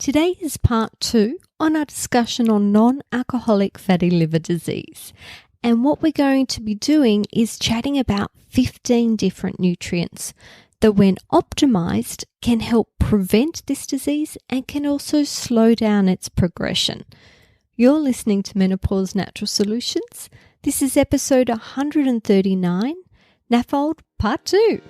Today is part 2 on our discussion on non-alcoholic fatty liver disease. And what we're going to be doing is chatting about 15 different nutrients that when optimized can help prevent this disease and can also slow down its progression. You're listening to Menopause Natural Solutions. This is episode 139, NAFLD part 2.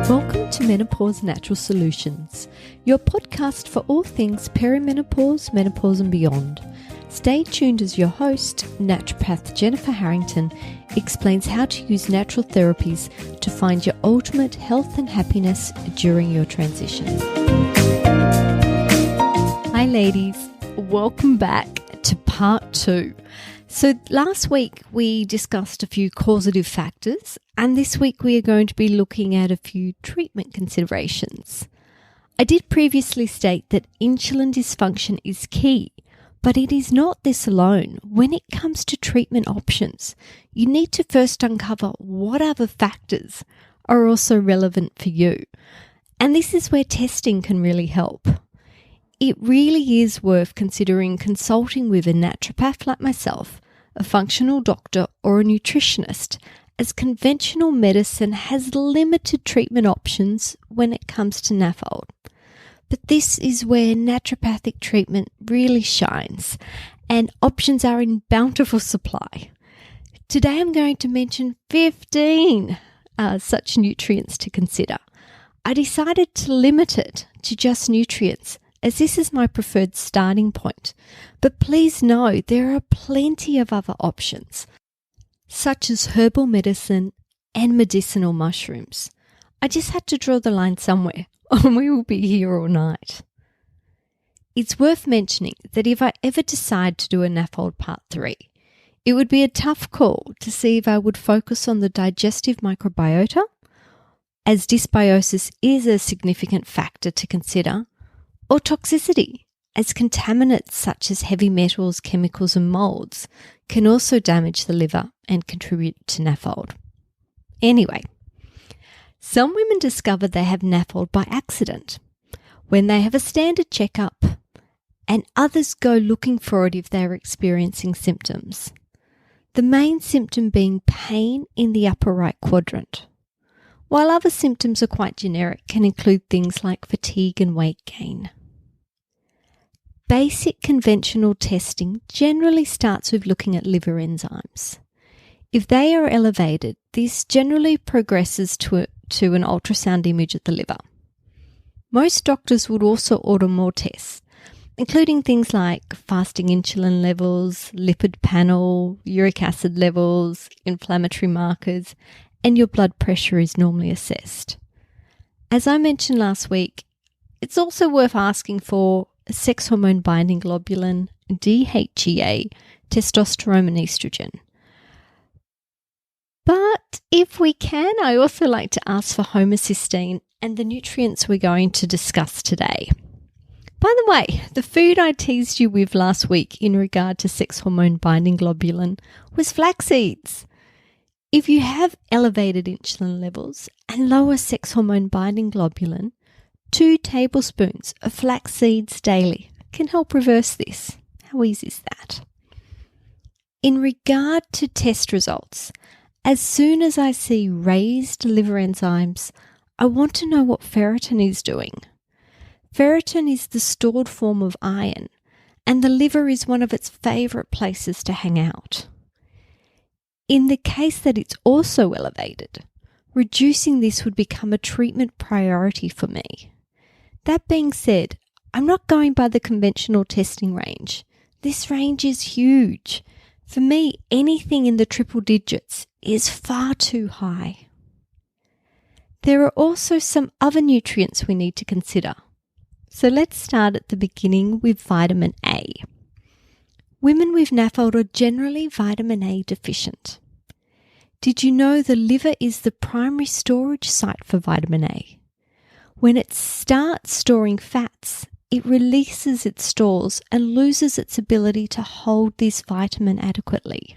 Welcome to Menopause Natural Solutions, your podcast for all things perimenopause, menopause and beyond. Stay tuned as your host, Naturopath Jennifer Harrington, explains how to use natural therapies to find your ultimate health and happiness during your transition. Hi ladies, welcome back to part 2. So last week we discussed a few causative factors, and this week we are going to be looking at a few treatment considerations. I did previously state that insulin dysfunction is key, but it is not this alone. When it comes to treatment options, you need to first uncover what other factors are also relevant for you. And this is where testing can really help. It really is worth considering consulting with a naturopath like myself, a functional doctor or a nutritionist, as conventional medicine has limited treatment options when it comes to NAFLD. But this is where naturopathic treatment really shines, and options are in bountiful supply. Today I'm going to mention 15 such nutrients to consider. I decided to limit it to just nutrients, as this is my preferred starting point. But please know there are plenty of other options, such as herbal medicine and medicinal mushrooms. I just had to draw the line somewhere, or we will be here all night. It's worth mentioning that if I ever decide to do a NAFLD Part 3, it would be a tough call to see if I would focus on the digestive microbiota, as dysbiosis is a significant factor to consider, or toxicity, as contaminants such as heavy metals, chemicals and molds can also damage the liver and contribute to NAFLD. Anyway, some women discover they have NAFLD by accident when they have a standard checkup, and others go looking for it if they are experiencing symptoms. The main symptom being pain in the upper right quadrant, while other symptoms are quite generic, can include things like fatigue and weight gain. Basic conventional testing generally starts with looking at liver enzymes. If they are elevated, this generally progresses to an ultrasound image of the liver. Most doctors would also order more tests, including things like fasting insulin levels, lipid panel, uric acid levels, inflammatory markers, and your blood pressure is normally assessed. As I mentioned last week, it's also worth asking for sex hormone binding globulin, DHEA, testosterone and estrogen. But if we can, I also like to ask for homocysteine and the nutrients we're going to discuss today. By the way, the food I teased you with last week in regard to sex hormone binding globulin was flax seeds. If you have elevated insulin levels and lower sex hormone binding globulin, 2 tablespoons of flax seeds daily can help reverse this. How easy is that? In regard to test results, as soon as I see raised liver enzymes, I want to know what ferritin is doing. Ferritin is the stored form of iron, and the liver is one of its favourite places to hang out. In the case that it's also elevated, reducing this would become a treatment priority for me. That being said, I'm not going by the conventional testing range. This range is huge. For me, anything in the triple digits is far too high. There are also some other nutrients we need to consider. So let's start at the beginning with vitamin A. Women with NAFLD are generally vitamin A deficient. Did you know the liver is the primary storage site for vitamin A? When it starts storing fats, it releases its stores and loses its ability to hold this vitamin adequately.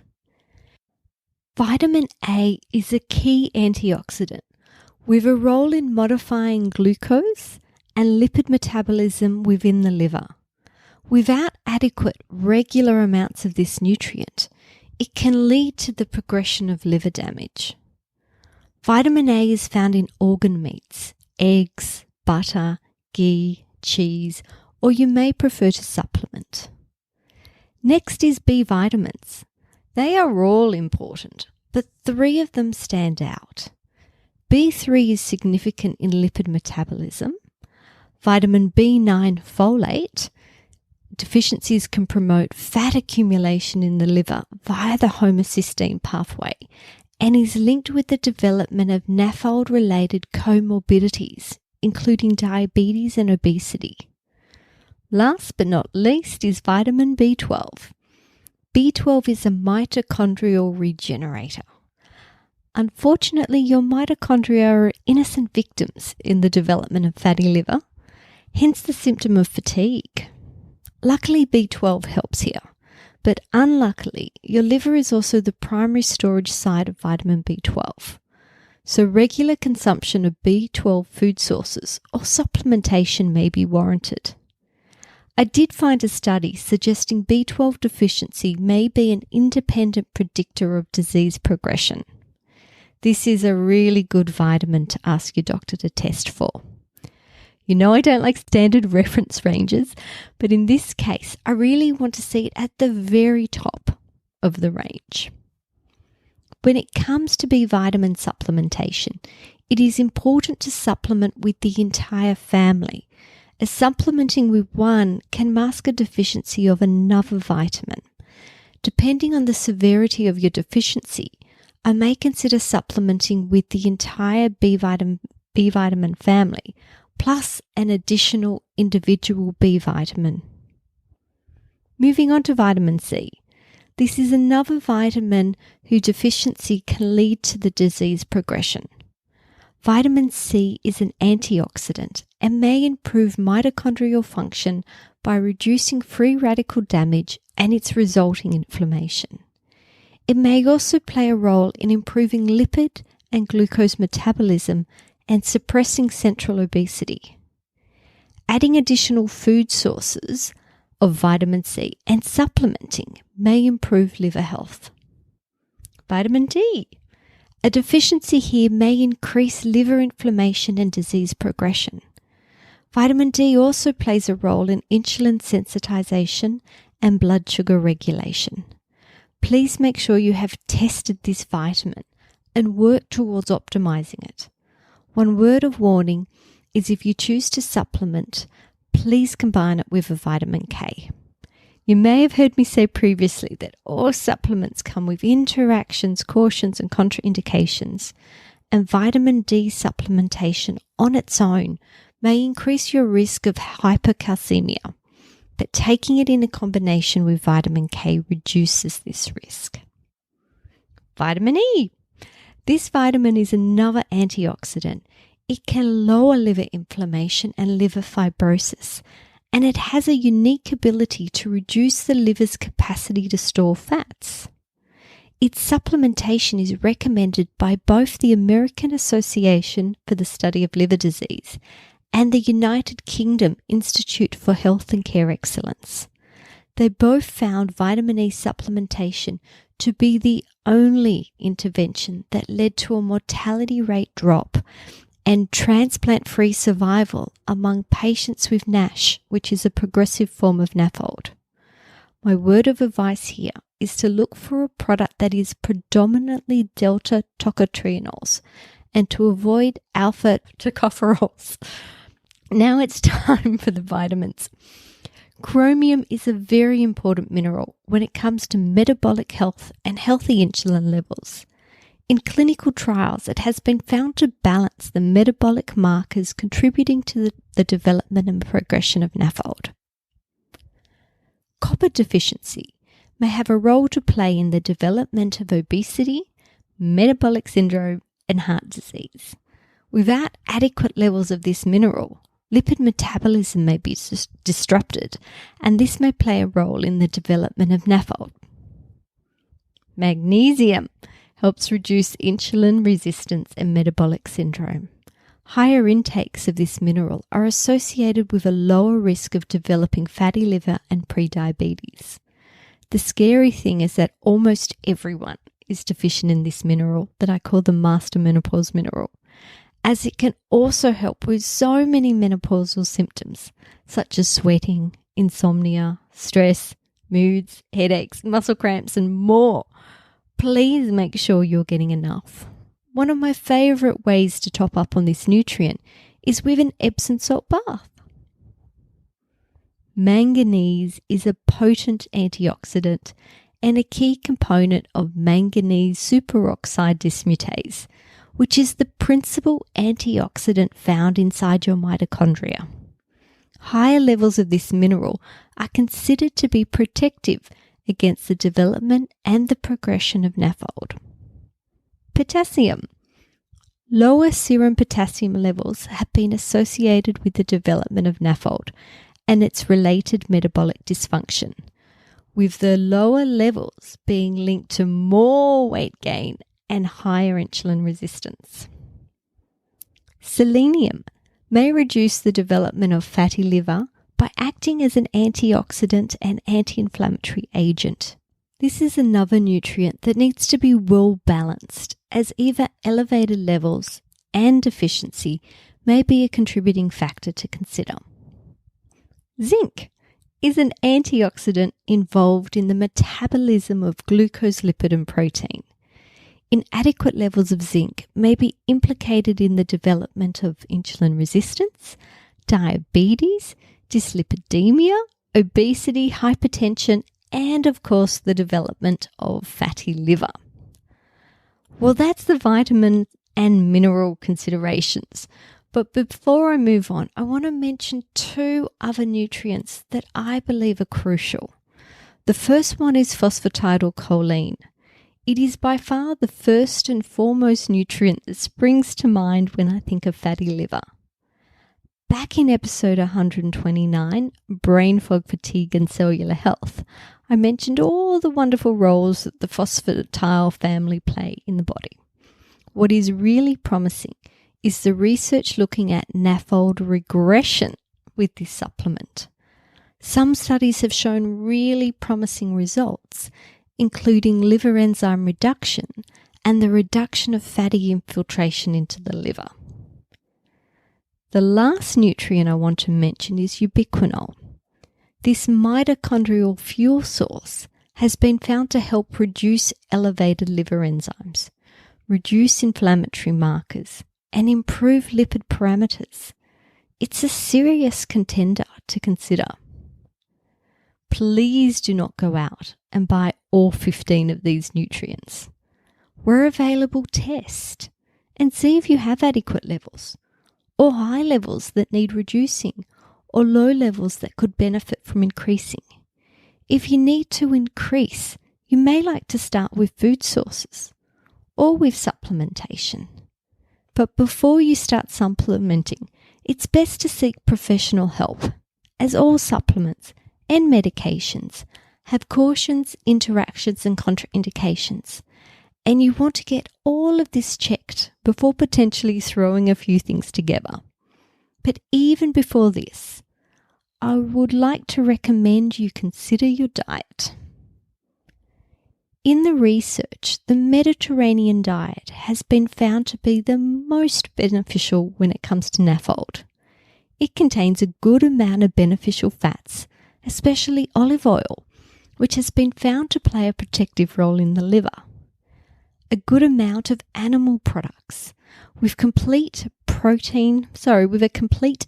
Vitamin A is a key antioxidant with a role in modifying glucose and lipid metabolism within the liver. Without adequate, regular amounts of this nutrient, it can lead to the progression of liver damage. Vitamin A is found in organ meats, eggs, butter, ghee, cheese, or you may prefer to supplement. Next is B vitamins. They are all important, but 3 of them stand out. B3 is significant in lipid metabolism. Vitamin B9 folate deficiencies can promote fat accumulation in the liver via the homocysteine pathway and is linked with the development of NAFLD-related comorbidities, including diabetes and obesity. Last but not least is vitamin B12. B12 is a mitochondrial regenerator. Unfortunately, your mitochondria are innocent victims in the development of fatty liver, hence the symptom of fatigue. Luckily, B12 helps here, but unluckily, your liver is also the primary storage site of vitamin B12. So regular consumption of B12 food sources or supplementation may be warranted. I did find a study suggesting B12 deficiency may be an independent predictor of disease progression. This is a really good vitamin to ask your doctor to test for. You know I don't like standard reference ranges, but in this case, I really want to see it at the very top of the range. When it comes to B vitamin supplementation, it is important to supplement with the entire family, as supplementing with one can mask a deficiency of another vitamin. Depending on the severity of your deficiency, I may consider supplementing with the entire B vitamin family, plus an additional individual B vitamin. Moving on to vitamin C. This is another vitamin whose deficiency can lead to the disease progression. Vitamin C is an antioxidant and may improve mitochondrial function by reducing free radical damage and its resulting inflammation. It may also play a role in improving lipid and glucose metabolism and suppressing central obesity. Adding additional food sources of vitamin C and supplementing may improve liver health. Vitamin D. A deficiency here may increase liver inflammation and disease progression. Vitamin D also plays a role in insulin sensitization and blood sugar regulation. Please make sure you have tested this vitamin and work towards optimizing it. One word of warning is if you choose to supplement, please combine it with a vitamin K. You may have heard me say previously that all supplements come with interactions, cautions, and contraindications, and vitamin D supplementation on its own may increase your risk of hypercalcemia, but taking it in a combination with vitamin K reduces this risk. Vitamin E. This vitamin is another antioxidant. It can lower liver inflammation and liver fibrosis, and it has a unique ability to reduce the liver's capacity to store fats. Its supplementation is recommended by both the American Association for the Study of Liver Disease and the United Kingdom Institute for Health and Care Excellence. They both found vitamin E supplementation to be the only intervention that led to a mortality rate drop and transplant-free survival among patients with NASH, which is a progressive form of NAFLD. My word of advice here is to look for a product that is predominantly delta tocotrienols and to avoid alpha tocopherols. Now it's time for the vitamins. Chromium is a very important mineral when it comes to metabolic health and healthy insulin levels. In clinical trials, it has been found to balance the metabolic markers contributing to the development and progression of NAFLD. Copper deficiency may have a role to play in the development of obesity, metabolic syndrome, and heart disease. Without adequate levels of this mineral, lipid metabolism may be disrupted, and this may play a role in the development of NAFLD. Magnesium helps reduce insulin resistance and metabolic syndrome. Higher intakes of this mineral are associated with a lower risk of developing fatty liver and prediabetes. The scary thing is that almost everyone is deficient in this mineral that I call the master menopause mineral, as it can also help with so many menopausal symptoms such as sweating, insomnia, stress, moods, headaches, muscle cramps, and more. Please make sure you're getting enough. One of my favourite ways to top up on this nutrient is with an Epsom salt bath. Manganese is a potent antioxidant and a key component of manganese superoxide dismutase, which is the principal antioxidant found inside your mitochondria. Higher levels of this mineral are considered to be protective against the development and the progression of NAFLD. Potassium. Lower serum potassium levels have been associated with the development of NAFLD and its related metabolic dysfunction, with the lower levels being linked to more weight gain and higher insulin resistance. Selenium may reduce the development of fatty liver by acting as an antioxidant and anti-inflammatory agent. This is another nutrient that needs to be well balanced, as either elevated levels and deficiency may be a contributing factor to consider. Zinc is an antioxidant involved in the metabolism of glucose, lipid, and protein. Inadequate levels of zinc may be implicated in the development of insulin resistance, diabetes, dyslipidemia, obesity, hypertension, and of course the development of fatty liver. Well, that's the vitamin and mineral considerations. But before I move on, I want to mention two other nutrients that I believe are crucial. The first one is phosphatidylcholine. It is by far the first and foremost nutrient that springs to mind when I think of fatty liver. Back in episode 129, Brain Fog, Fatigue and Cellular Health, I mentioned all the wonderful roles that the phosphatidyl family play in the body. What is really promising is the research looking at NAFLD regression with this supplement. Some studies have shown really promising results, including liver enzyme reduction and the reduction of fatty infiltration into the liver. The last nutrient I want to mention is ubiquinol. This mitochondrial fuel source has been found to help reduce elevated liver enzymes, reduce inflammatory markers, and improve lipid parameters. It's a serious contender to consider. Please do not go out and buy all 15 of these nutrients. Where available, test and see if you have adequate levels, or high levels that need reducing, or low levels that could benefit from increasing. If you need to increase, you may like to start with food sources or with supplementation. But before you start supplementing, it's best to seek professional help, as all supplements and medications have cautions, interactions, and contraindications. And you want to get all of this checked before potentially throwing a few things together. But even before this, I would like to recommend you consider your diet. In the research, the Mediterranean diet has been found to be the most beneficial when it comes to NAFLD. It contains a good amount of beneficial fats, especially olive oil, which has been found to play a protective role in the liver. A good amount of animal products with a complete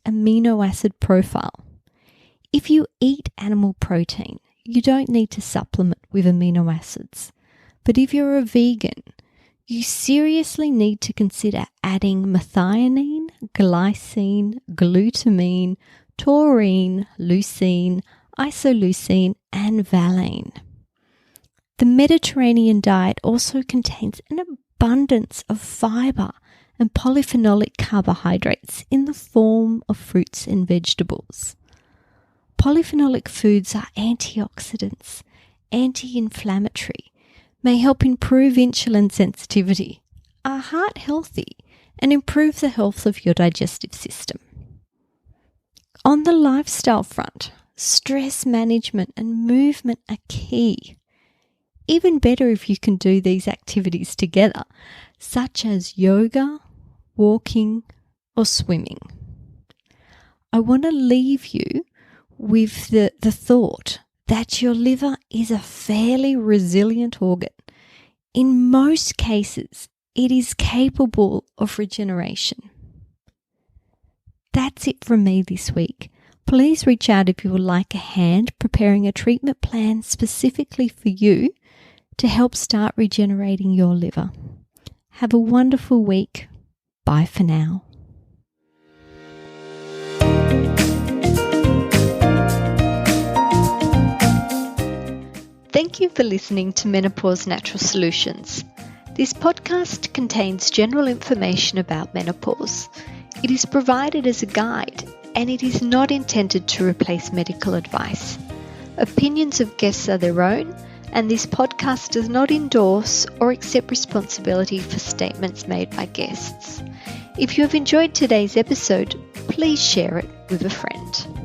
amino acid profile. If you eat animal protein, you don't need to supplement with amino acids. But if you're a vegan, you seriously need to consider adding methionine, glycine, glutamine, taurine, leucine, isoleucine, and valine. The Mediterranean diet also contains an abundance of fiber and polyphenolic carbohydrates in the form of fruits and vegetables. Polyphenolic foods are antioxidants, anti-inflammatory, may help improve insulin sensitivity, are heart healthy, and improve the health of your digestive system. On the lifestyle front, stress management and movement are key. Even better if you can do these activities together, such as yoga, walking, or swimming. I want to leave you with the thought that your liver is a fairly resilient organ. In most cases, it is capable of regeneration. That's it from me this week. Please reach out if you would like a hand preparing a treatment plan specifically for you to help start regenerating your liver. Have a wonderful week. Bye for now. Thank you for listening to Menopause Natural Solutions. This podcast contains general information about menopause. It is provided as a guide, and it is not intended to replace medical advice. Opinions of guests are their own, and this podcast does not endorse or accept responsibility for statements made by guests. If you have enjoyed today's episode, please share it with a friend.